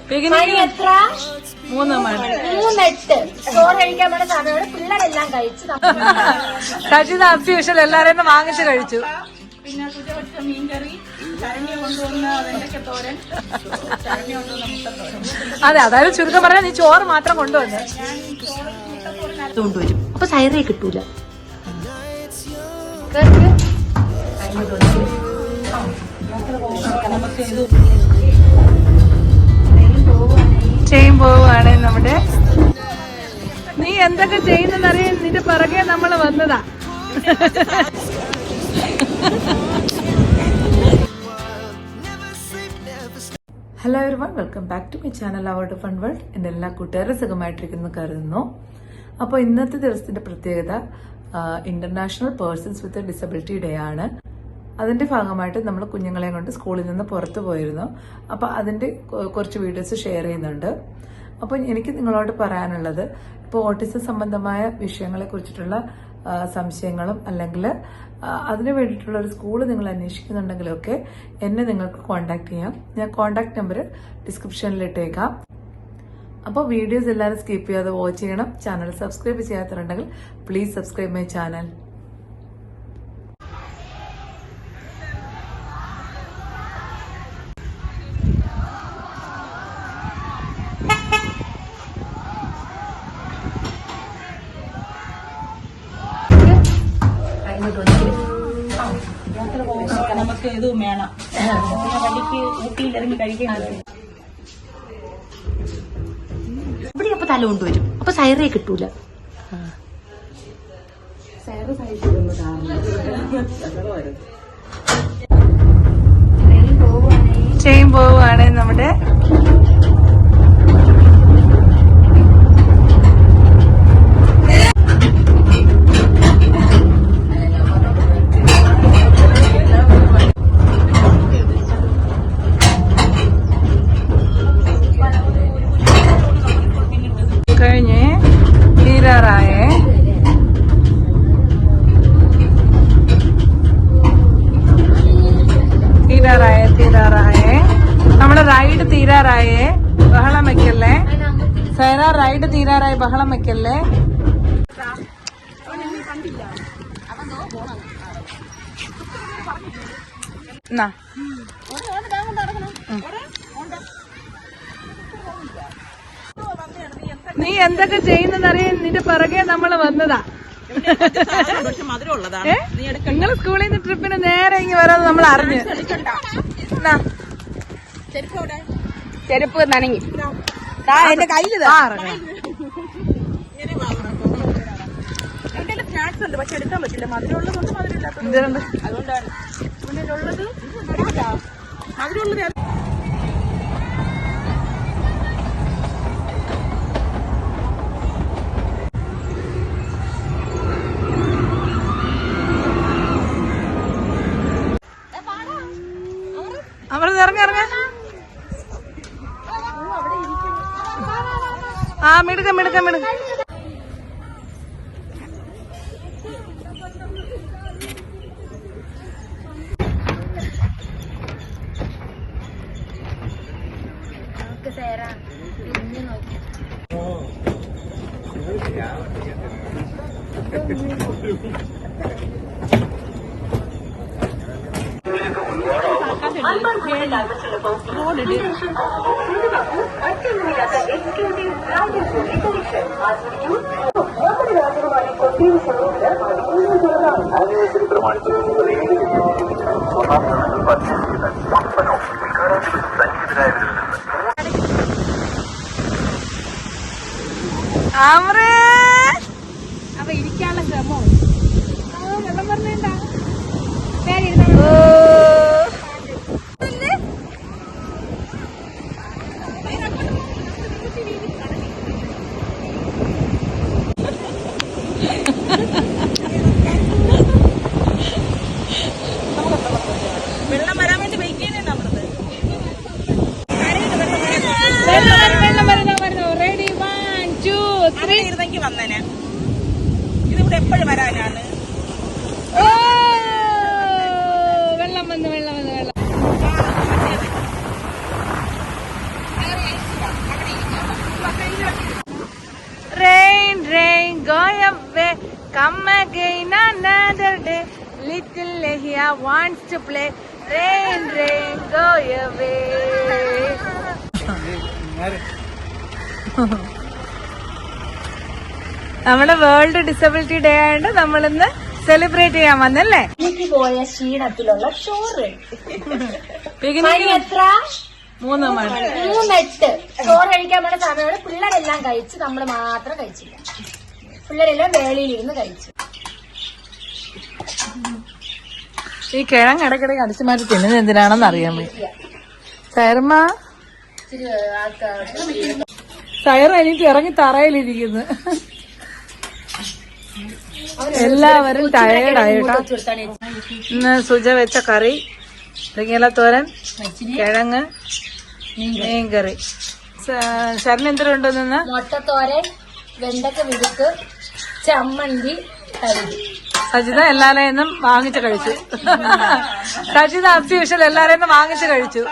എത്ര 3 മണി 3:08 ചോറ് കഴിക്കാൻ വേണ്ട സമയമാണ്. പിള്ളേരെല്ലാം കഴിച്ചു കഴിച്ചത് അത്യാവശ്യം എല്ലാരെയും വാങ്ങിച്ച് കഴിച്ചു. പിന്നെ കുറ്റവച്ച മീൻകറി, ചരണ്യ കൊണ്ടുവന്ന വെണ്ടയ്ക്കത്തോരൻ, ചരണ്യ കൊണ്ടുവന്ന മുട്ടത്തോരൻ. അതെ, അതായത് ചുരുക്കം പറഞ്ഞാൽ നീ ചോറ് മാത്രം കൊണ്ടുവന്ന് കൊണ്ടുവരും. അപ്പൊ സൈറേ കിട്ടൂല. ചെയിൻ പോവുകയാണ് നമ്മുടെ. നീ എന്തൊക്കെ ചെയ്യുന്നറിയാൻ നിന്റെ പിറകെ നമ്മള് വന്നതാ. Hello everyone, welcome back to my channel our fun world. എന്റെ എല്ലാ കൂട്ടുകാരും സുഖമായിട്ടിരിക്കുന്നു കരുതുന്നു. അപ്പോൾ ഇന്നത്തെ ദിവസത്തിന്റെ പ്രത്യേകത international persons with disability day ആണ്. അതിന്റെ ഭാഗമായിട്ട് നമ്മൾ കുഞ്ഞുങ്ങളെ കൊണ്ട് സ്കൂളിൽ നിന്ന് പുറത്തു പോയിരുന്നു. അപ്പോൾ അതിന്റെ കുറച്ച് വീഡിയോസ് ഷെയർ ചെയ്യുന്നുണ്ട്. അപ്പോൾ എനിക്ക് നിങ്ങളോട് പറയാനുള്ളത്, ഇപ്പോൾ ഓട്ടിസം സംബന്ധമായ വിഷയങ്ങളെ കുറിച്ചിട്ടുള്ള സംശയങ്ങളും അല്ലെങ്കിൽ അതിനു വേണ്ടിയിട്ടുള്ള ഒരു സ്കൂൾ നിങ്ങൾ അന്വേഷിക്കുന്നുണ്ടെങ്കിലൊക്കെ എന്നെ നിങ്ങൾക്ക് കോൺടാക്ട് ചെയ്യാം. ഞാൻ കോൺടാക്ട് നമ്പർ ഡിസ്ക്രിപ്ഷനിൽ ഇട്ടേക്കാം. അപ്പോൾ വീഡിയോസ് എല്ലാവരും സ്കിപ്പ് ചെയ്യാതെ വാച്ച് ചെയ്യണം. ചാനൽ സബ്സ്ക്രൈബ് ചെയ്യാത്തവരുണ്ടെങ്കിൽ പ്ലീസ് സബ്സ്ക്രൈബ് മൈ ചാനൽ. നമുക്ക് ഇത് വേണം. വണ്ടിക്ക് ഊട്ടിയിലിറങ്ങി കഴിക്കേണ്ടത്. ഇവിടെ അപ്പൊ തല കൊണ്ടുവരും. അപ്പൊ സൈറേ കിട്ടൂല. ചെയിൻ പോവുകയാണ് നമ്മുടെ. കഴിഞ്ഞ് തീരാറായേ. നമ്മുടെ റൈഡ് തീരാറായേ. ബഹളം വെക്കല്ലേ സൈറ, റൈഡ് തീരാറായി, ബഹളം വെക്കല്ലേ. നീ എന്തൊക്കെ ചെയ്യുന്നറിയാൻ നിന്റെ പിറകെ നമ്മള് വന്നതാ. നിങ്ങൾ സ്കൂളിൽ നിന്ന് ട്രിപ്പിന് നേരെ ഇങ്ങ് വരാന്ന് നമ്മൾ അറിഞ്ഞ്. ചെരുപ്പ് നനങ്ങി എന്റെ കയ്യില് സ്നാക്സ് ഉണ്ട്, പക്ഷെ എടുക്കാൻ പറ്റില്ല. മധുരമുള്ളതുകൊണ്ട് മധുരമില്ലാത്തത് അതുകൊണ്ടാണ്. മുന്നിലുള്ളത് മധുരമുള്ളത്. അവർ ഇറങ്ങ ആ മിടുക്കം. ആനിവേഴ്സറി പ്രമാണിച്ച് സന്നിഹിതരായവരിൽ നിന്ന് അപ്പൊ ഇരിക്കാനുള്ള ശ്രമോ വെള്ളം പറഞ്ഞേണ്ട. വെള്ളം വരാൻ വേണ്ടി വെയിറ്റ് ചെയ്യുന്നതാണ് നമ്മളത്. റെഡി 1 2 3 ഇരുന്നെങ്കിൽ വന്നേനെ. ഇതിവിടെ എപ്പോഴും വരാനാണ്. വെള്ളം വന്ന് Rain, rain, go away, come again another day. Little Lehia wants to play. Rain, rain, go away. നമ്മുടെ വേൾഡ് ഡിസബിലിറ്റി ഡേ ആയതുകൊണ്ട് നമ്മളിന്ന് സെലിബ്രേറ്റ് ചെയ്യാൻ വന്നല്ലേ. എനിക്ക് പോയ ക്ഷീണത്തിലുള്ള ചോറ്. മണി എത്ര? 3 മണി. 3:08. ചോറ് കഴിക്കാൻ വേണ്ട സമയമാണ്. പിള്ളേരെല്ലാം കഴിച്ച്, നമ്മള് മാത്രം കഴിച്ചില്ല. പിള്ളേരെല്ലാം വേളിയിലിരുന്ന് കഴിച്ചു. ഈ കിഴങ്ങ് ഇടയ്ക്കിടയ്ക്ക് അടിച്ചു മാറ്റി തിന്നുന്നത് എന്തിനാണെന്ന് അറിയാൻ പറ്റില്ല. സൈറമ്മ ഇച്ചിരി ആൾക്കാർ സൈറ എനിക്ക് ഇറങ്ങി തറയിലിരിക്കുന്നു. എല്ലാവരും ടയേർഡായിട്ടാ. ഇന്ന് സുജ വെച്ച കറി, മുരിങ്ങയില തോരൻ, കിഴങ്ങ്, മീൻകറി. ശരൺ എന്തിനുണ്ടോ നിന്ന്? മുട്ടത്തോരൻ, വെണ്ടക്ക വിഴുക്ക്, ചമ്മന്തി, കഴുകി. സജിത എല്ലാരെയും നിന്നും വാങ്ങിച്ചു കഴിച്ചു. സജിത അബ്സ്യൂഷൽ എല്ലാരെയും നിന്നും വാങ്ങിച്ചു കഴിച്ചു.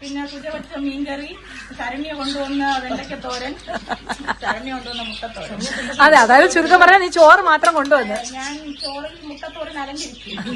പിന്നെ സുജ വെച്ച മീൻകറി, ശരണ്യ കൊണ്ടുവന്ന വെണ്ടയ്ക്കത്തോരൻ, ശരണ്യ കൊണ്ടുവന്ന മുട്ടത്തോരൻ. അതെ, അതായത് ചുരുക്കം പറഞ്ഞാൽ നീ ചോറ് മാത്രം കൊണ്ടുവന്ന്. ഞാൻ ചോറിൽ മുട്ടത്തോരൻ അലങ്കരിച്ചു.